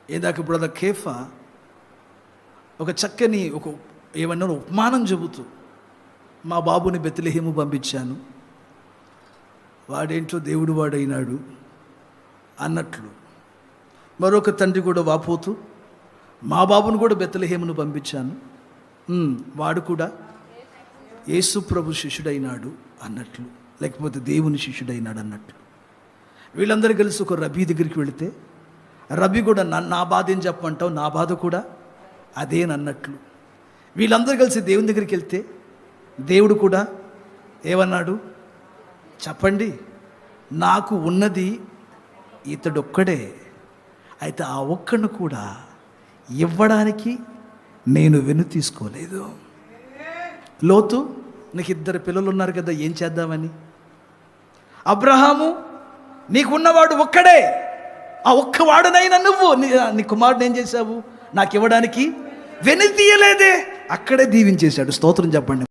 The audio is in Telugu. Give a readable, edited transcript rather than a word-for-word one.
ఇందాక బ్రదర్ కేఫా ఒక చక్కని ఏమన్నా ఉపమానం చెబుతూ మా బాబుని బెత్లెహేము పంపించాను, వాడేంటో దేవుడు వాడైనాడు అన్నట్లు. మరొక తండ్రి కూడా వాపోతూ మా బాబును కూడా బెత్లెహేమును పంపించాను, వాడు కూడా యేసు ప్రభు శిష్యుడైనాడు అన్నట్లు, లేకపోతే దేవుని శిష్యుడైనాడు అన్నట్లు. వీళ్ళందరూ కలిసి ఒక రబీ దగ్గరికి వెళితే రబీ కూడా నా బాధ ఏం చెప్పమంటావు, నా బాధ కూడా అదేనన్నట్లు. వీళ్ళందరూ కలిసి దేవుని దగ్గరికి వెళ్తే దేవుడు కూడా ఏమన్నాడు చెప్పండి, నాకు ఉన్నది ఇతడొక్కడే, అయితే ఆ ఒక్కడిని కూడా ఇవ్వడానికి నేను వెను తీసుకోలేదు. లోతు, నీకు 2 పిల్లలు ఉన్నారు కదా, ఏం చేద్దామని. అబ్రహాము, నీకున్నవాడు ఒక్కడే, ఆ ఒక్కవాడునైనా నువ్వు నీ కుమారుడు ఏం చేశావు, నాకు ఇవ్వడానికి వెను తీయలేదే, అక్కడే దీవించేశాడు. స్తోత్రం చెప్పండి.